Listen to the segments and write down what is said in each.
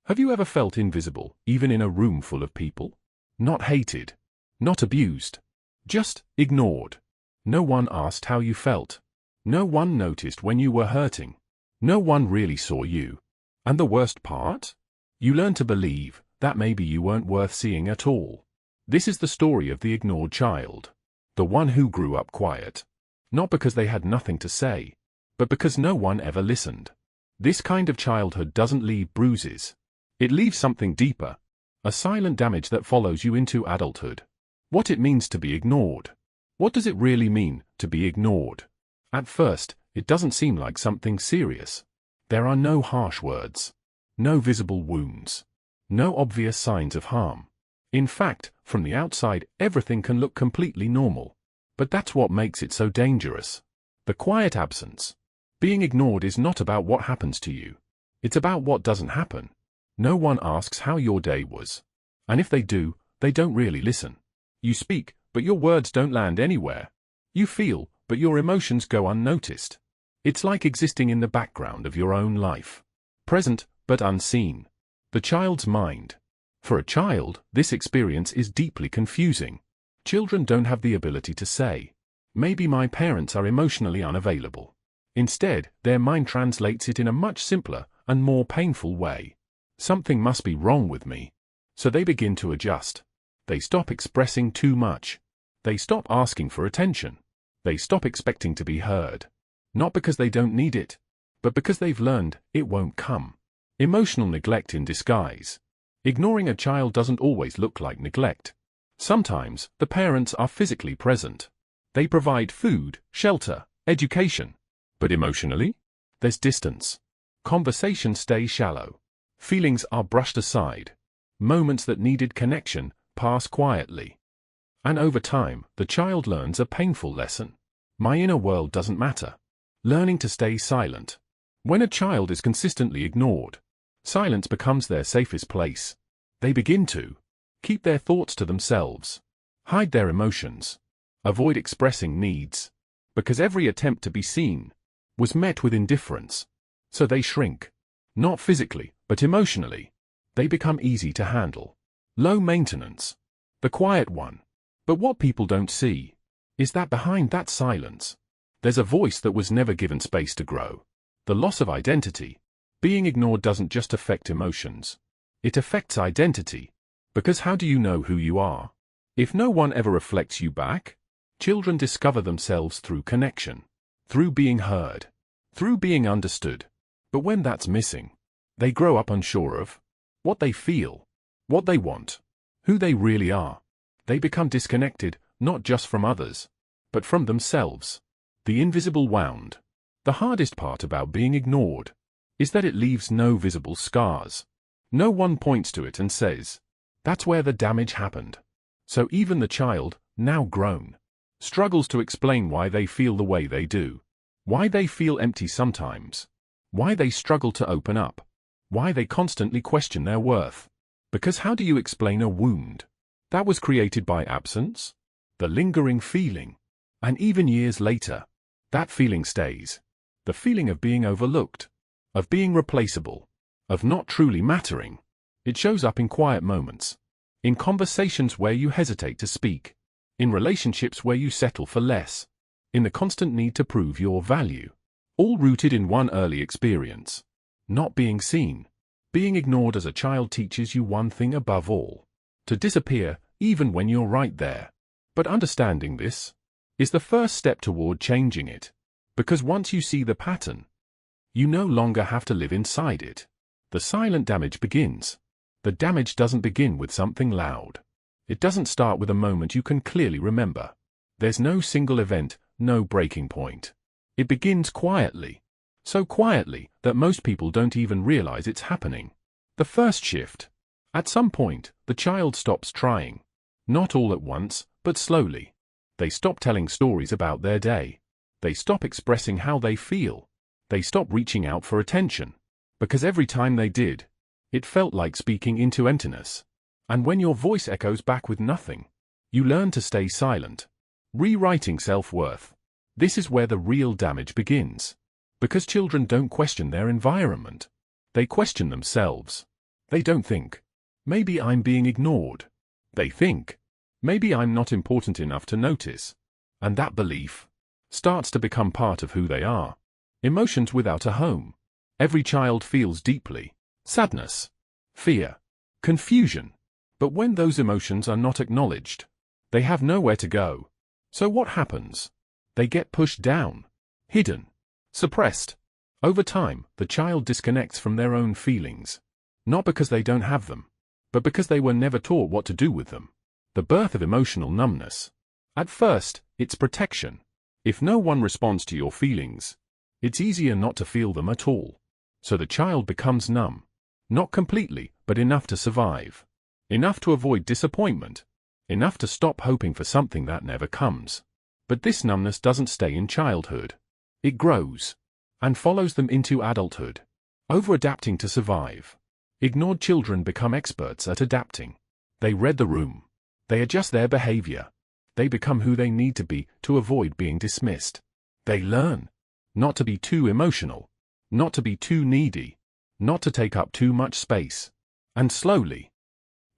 Have you ever felt invisible, even in a room full of people? Not hated, not abused, just ignored. No one asked how you felt. No one noticed when you were hurting. No one really saw you. And the worst part? You learn to believe that maybe you weren't worth seeing at all. This is the story of the ignored child. The one who grew up quiet. Not because they had nothing to say, but because no one ever listened. This kind of childhood doesn't leave bruises. It leaves something deeper. A silent damage that follows you into adulthood. What it means to be ignored. What does it really mean to be ignored? At first, it doesn't seem like something serious. There are no harsh words. No visible wounds. No obvious signs of harm. In fact, from the outside, everything can look completely normal. But that's what makes it so dangerous. The quiet absence. Being ignored is not about what happens to you. It's about what doesn't happen. No one asks how your day was. And if they do, they don't really listen. You speak, but your words don't land anywhere. You feel, but your emotions go unnoticed. It's like existing in the background of your own life. Present, but unseen. The child's mind. For a child, this experience is deeply confusing. Children don't have the ability to say, "Maybe my parents are emotionally unavailable." Instead, their mind translates it in a much simpler and more painful way. Something must be wrong with me. So they begin to adjust. They stop expressing too much. They stop asking for attention. They stop expecting to be heard. Not because they don't need it, but because they've learned it won't come. Emotional neglect in disguise. Ignoring a child doesn't always look like neglect. Sometimes, the parents are physically present. They provide food, shelter, education. But emotionally, there's distance. Conversations stay shallow. Feelings are brushed aside. Moments that needed connection pass quietly. And over time, the child learns a painful lesson. My inner world doesn't matter. Learning to stay silent. When a child is consistently ignored, silence becomes their safest place. They begin to keep their thoughts to themselves, hide their emotions, avoid expressing needs, because every attempt to be seen was met with indifference. So they shrink. Not physically, but emotionally. They become easy to handle. Low maintenance. The quiet one. But what people don't see is that behind that silence, there's a voice that was never given space to grow. The loss of identity. Being ignored doesn't just affect emotions. It affects identity. Because how do you know who you are if no one ever reflects you back? Children discover themselves through connection, through being heard, through being understood. But when that's missing, they grow up unsure of what they feel, what they want, who they really are. They become disconnected, not just from others, but from themselves. The invisible wound. The hardest part about being ignored is that it leaves no visible scars. No one points to it and says, "That's where the damage happened." So even the child, now grown, struggles to explain why they feel the way they do, why they feel empty sometimes, why they struggle to open up, why they constantly question their worth. Because how do you explain a wound that was created by absence? The lingering feeling. And even years later, that feeling stays. The feeling of being overlooked, of being replaceable, of not truly mattering. It shows up in quiet moments, in conversations where you hesitate to speak, in relationships where you settle for less, in the constant need to prove your value. All rooted in one early experience. Not being seen. Being ignored as a child teaches you one thing above all: to disappear, even when you're right there. But understanding this is the first step toward changing it. Because once you see the pattern, you no longer have to live inside it. The silent damage begins. The damage doesn't begin with something loud. It doesn't start with a moment you can clearly remember. There's no single event, no breaking point. It begins quietly. So quietly that most people don't even realize it's happening. The first shift. At some point, the child stops trying. Not all at once, but slowly. They stop telling stories about their day. They stop expressing how they feel. They stop reaching out for attention. Because every time they did, it felt like speaking into emptiness. And when your voice echoes back with nothing, you learn to stay silent. Rewriting self-worth. This is where the real damage begins. Because children don't question their environment. They question themselves. They don't think, maybe I'm being ignored. They think, maybe I'm not important enough to notice. And that belief starts to become part of who they are. Emotions without a home. Every child feels deeply. Sadness, fear, confusion. But when those emotions are not acknowledged, they have nowhere to go. So what happens? They get pushed down, hidden, suppressed. Over time, the child disconnects from their own feelings. Not because they don't have them, but because they were never taught what to do with them. The birth of emotional numbness. At first, it's protection. If no one responds to your feelings, it's easier not to feel them at all. So the child becomes numb. Not completely, but enough to survive. Enough to avoid disappointment. Enough to stop hoping for something that never comes. But this numbness doesn't stay in childhood. It grows and follows them into adulthood. Over-adapting to survive. Ignored children become experts at adapting. They read the room. They adjust their behavior. They become who they need to be to avoid being dismissed. They learn not to be too emotional, not to be too needy, not to take up too much space. And slowly,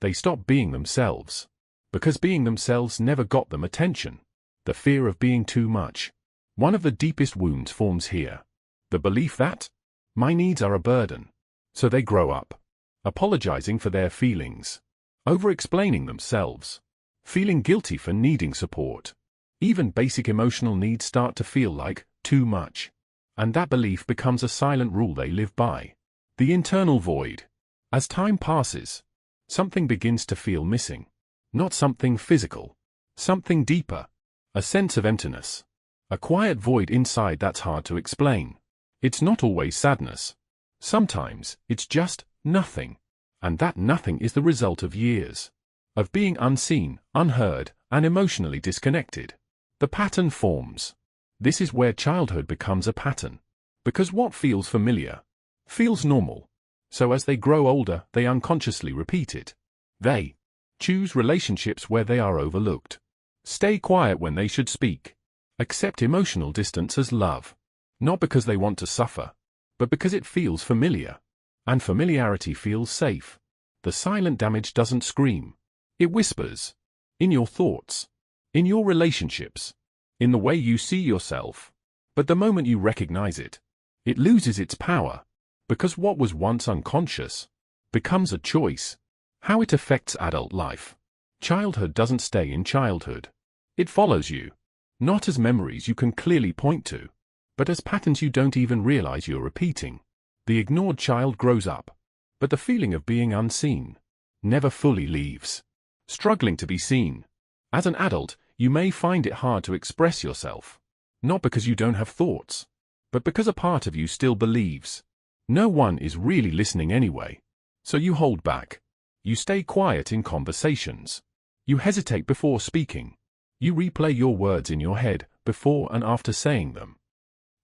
they stop being themselves. Because being themselves never got them attention. The fear of being too much. One of the deepest wounds forms here. The belief that my needs are a burden. So they grow up, apologizing for their feelings, over-explaining themselves, feeling guilty for needing support. Even basic emotional needs start to feel like too much. And that belief becomes a silent rule they live by. The internal void. As time passes, something begins to feel missing. Not something physical. Something deeper. A sense of emptiness. A quiet void inside that's hard to explain. It's not always sadness. Sometimes it's just nothing. And that nothing is the result of years of being unseen, unheard, and emotionally disconnected. The pattern forms. This is where childhood becomes a pattern. Because what feels familiar feels normal. So as they grow older, they unconsciously repeat it. They choose relationships where they are overlooked. Stay quiet when they should speak. Accept emotional distance as love. Not because they want to suffer, but because it feels familiar. And familiarity feels safe. The silent damage doesn't scream. It whispers. In your thoughts. In your relationships. In the way you see yourself. But the moment you recognize it, it loses its power. Because what was once unconscious becomes a choice. How it affects adult life. Childhood doesn't stay in childhood. It follows you. Not as memories you can clearly point to, but as patterns you don't even realize you're repeating. The ignored child grows up, but the feeling of being unseen never fully leaves. Struggling to be seen. As an adult, you may find it hard to express yourself. Not because you don't have thoughts, but because a part of you still believes no one is really listening anyway. So you hold back. You stay quiet in conversations. You hesitate before speaking. You replay your words in your head before and after saying them.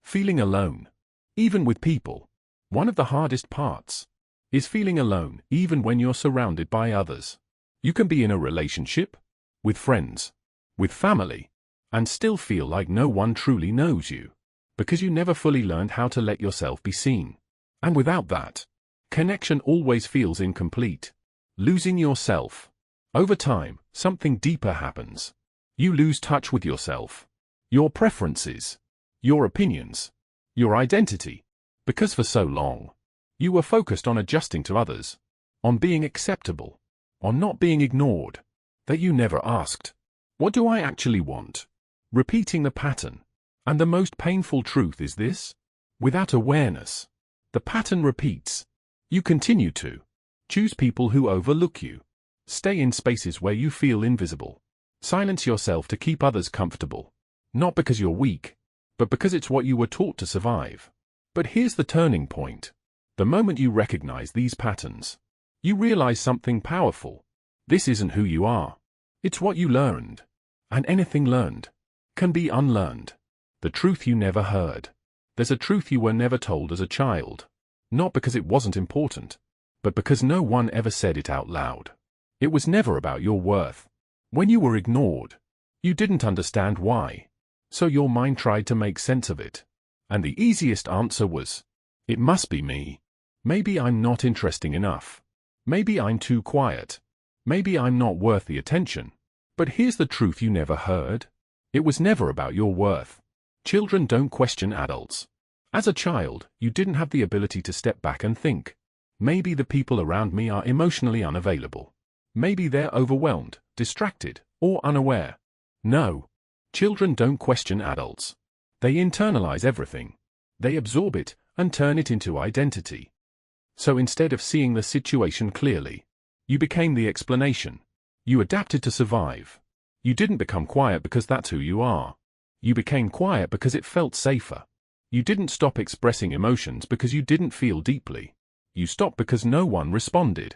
Feeling alone. Even with people. One of the hardest parts is feeling alone even when you're surrounded by others. You can be in a relationship, with friends, with family, and still feel like no one truly knows you. Because you never fully learned how to let yourself be seen. And without that, connection always feels incomplete. Losing yourself. Over time, something deeper happens. You lose touch with yourself. Your preferences. Your opinions. Your identity. Because for so long, you were focused on adjusting to others. On being acceptable. On not being ignored. That you never asked, what do I actually want? Repeating the pattern. And the most painful truth is this. Without awareness, the pattern repeats. You continue to choose people who overlook you. Stay in spaces where you feel invisible. Silence yourself to keep others comfortable. Not because you're weak, but because it's what you were taught to survive. But here's the turning point. The moment you recognize these patterns, you realize something powerful. This isn't who you are. It's what you learned. And anything learned can be unlearned. The truth you never heard. There's a truth you were never told as a child. Not because it wasn't important, but because no one ever said it out loud. It was never about your worth. When you were ignored, you didn't understand why. So your mind tried to make sense of it. And the easiest answer was, it must be me. Maybe I'm not interesting enough. Maybe I'm too quiet. Maybe I'm not worth the attention. But here's the truth you never heard. It was never about your worth. Children don't question adults. As a child, you didn't have the ability to step back and think. Maybe the people around me are emotionally unavailable. Maybe they're overwhelmed, distracted, or unaware. No. Children don't question adults. They internalize everything. They absorb it and turn it into identity. So instead of seeing the situation clearly, you became the explanation. You adapted to survive. You didn't become quiet because that's who you are. You became quiet because it felt safer. You didn't stop expressing emotions because you didn't feel deeply. You stopped because no one responded.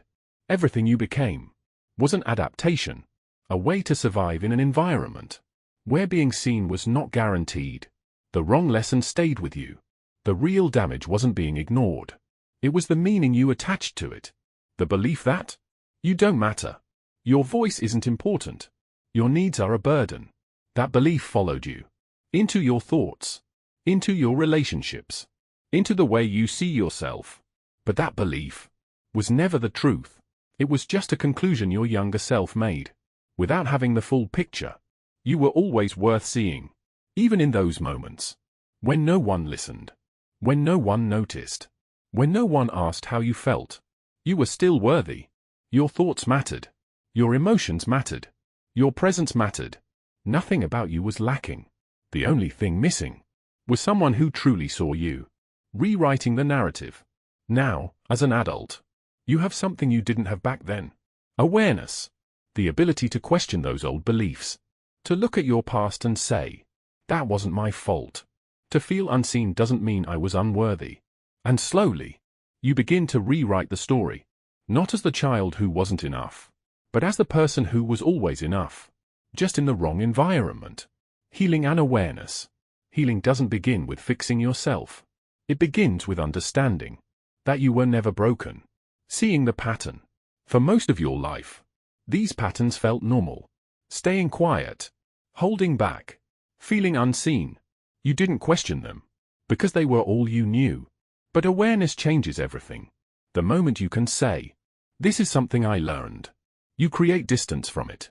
Everything you became was an adaptation, a way to survive in an environment where being seen was not guaranteed. The wrong lesson stayed with you. The real damage wasn't being ignored. It was the meaning you attached to it. The belief that you don't matter. Your voice isn't important. Your needs are a burden. That belief followed you into your thoughts, into your relationships, into the way you see yourself. But that belief was never the truth. It was just a conclusion your younger self made. Without having the full picture, you were always worth seeing, even in those moments when no one listened, when no one noticed, when no one asked how you felt. You were still worthy. Your thoughts mattered. Your emotions mattered. Your presence mattered. Nothing about you was lacking. The only thing missing was someone who truly saw you. Rewriting the narrative. Now, as an adult, you have something you didn't have back then. Awareness. The ability to question those old beliefs. To look at your past and say, that wasn't my fault. To feel unseen doesn't mean I was unworthy. And slowly, you begin to rewrite the story. Not as the child who wasn't enough, but as the person who was always enough. Just in the wrong environment. Healing and awareness. Healing doesn't begin with fixing yourself. It begins with understanding that you were never broken. Seeing the pattern. For most of your life, these patterns felt normal. Staying quiet. Holding back. Feeling unseen. You didn't question them, because they were all you knew. But awareness changes everything. The moment you can say, this is something I learned, you create distance from it.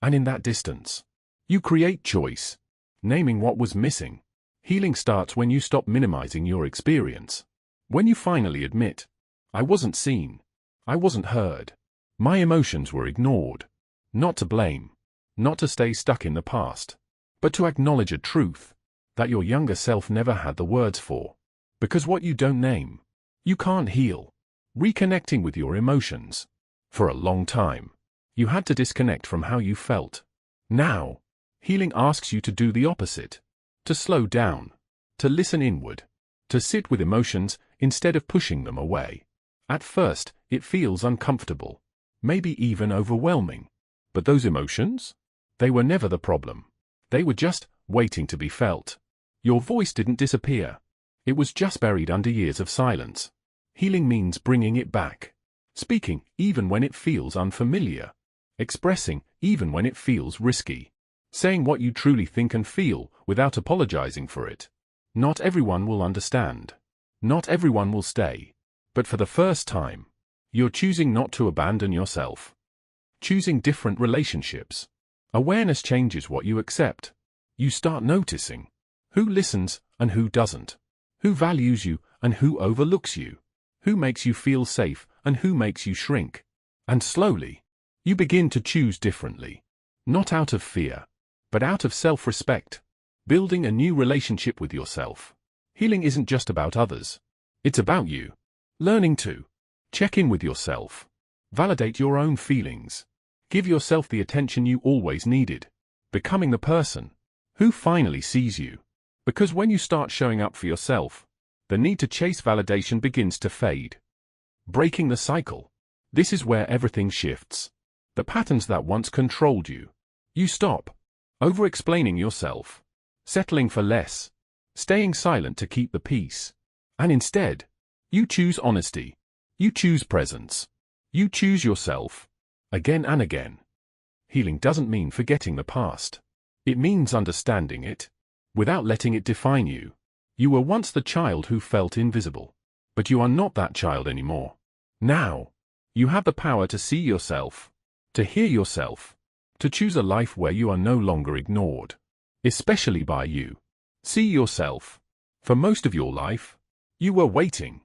And in that distance, you create choice. Naming what was missing. Healing starts when you stop minimizing your experience. When you finally admit, I wasn't seen. I wasn't heard. My emotions were ignored. Not to blame. Not to stay stuck in the past. But to acknowledge a truth that your younger self never had the words for. Because what you don't name, you can't heal. Reconnecting with your emotions. For a long time, you had to disconnect from how you felt. Now, healing asks you to do the opposite. To slow down. To listen inward. To sit with emotions instead of pushing them away. At first, it feels uncomfortable. Maybe even overwhelming. But those emotions? They were never the problem. They were just waiting to be felt. Your voice didn't disappear. It was just buried under years of silence. Healing means bringing it back. Speaking even when it feels unfamiliar. Expressing even when it feels risky. Saying what you truly think and feel without apologizing for it. Not everyone will understand. Not everyone will stay. But for the first time, you're choosing not to abandon yourself. Choosing different relationships. Awareness changes what you accept. You start noticing who listens and who doesn't. Who values you and who overlooks you. Who makes you feel safe and who makes you shrink. And slowly, you begin to choose differently. Not out of fear, but out of self-respect. Building a new relationship with yourself. Healing isn't just about others. It's about you. Learning to check in with yourself. Validate your own feelings. Give yourself the attention you always needed. Becoming the person who finally sees you. Because when you start showing up for yourself, the need to chase validation begins to fade. Breaking the cycle. This is where everything shifts. The patterns that once controlled you. You stop over-explaining yourself. Settling for less. Staying silent to keep the peace. And instead, you choose honesty. You choose presence. You choose yourself. Again and again. Healing doesn't mean forgetting the past. It means understanding it, without letting it define you. You were once the child who felt invisible. But you are not that child anymore. Now, You have the power to see yourself, to hear yourself, to choose a life where you are no longer ignored, especially by you. See yourself. For most of your life, you were waiting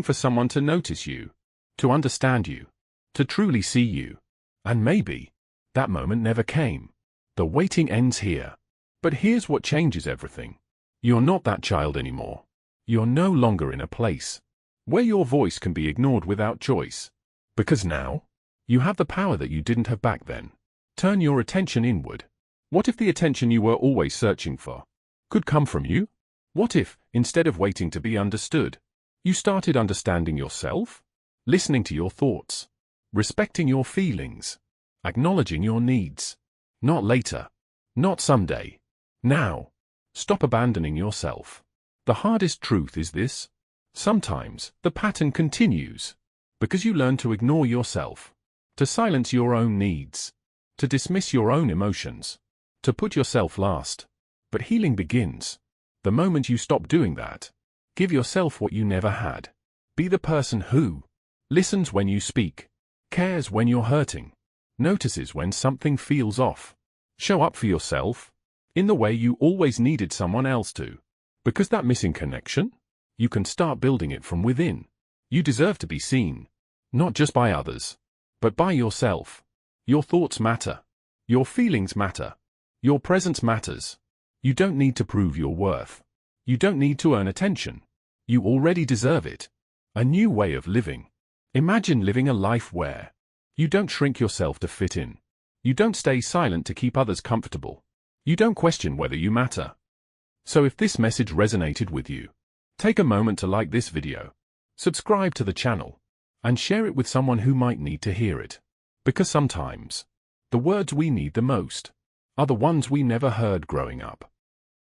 for someone to notice you, to understand you, to truly see you. And maybe that moment never came. The waiting ends here. But here's what changes everything. You're not that child anymore. You're no longer in a place where your voice can be ignored without choice. Because now, you have the power that you didn't have back then. Turn your attention inward. What if the attention you were always searching for could come from you? What if, instead of waiting to be understood, you started understanding yourself? Listening to your thoughts, respecting your feelings, acknowledging your needs. Not later. Not someday. Now. Stop abandoning yourself. The hardest truth is this. Sometimes, the pattern continues. Because you learn to ignore yourself, to silence your own needs, to dismiss your own emotions, to put yourself last. But healing begins the moment you stop doing that. Give yourself what you never had. Be the person who listens when you speak, cares when you're hurting, notices when something feels off. Show up for yourself in the way you always needed someone else to. Because that missing connection, you can start building it from within. You deserve to be seen, not just by others, but by yourself. Your thoughts matter. Your feelings matter. Your presence matters. You don't need to prove your worth. You don't need to earn attention. You already deserve it. A new way of living. Imagine living a life where you don't shrink yourself to fit in. You don't stay silent to keep others comfortable. You don't question whether you matter. So if this message resonated with you, take a moment to like this video, subscribe to the channel, and share it with someone who might need to hear it. Because sometimes, the words we need the most are the ones we never heard growing up.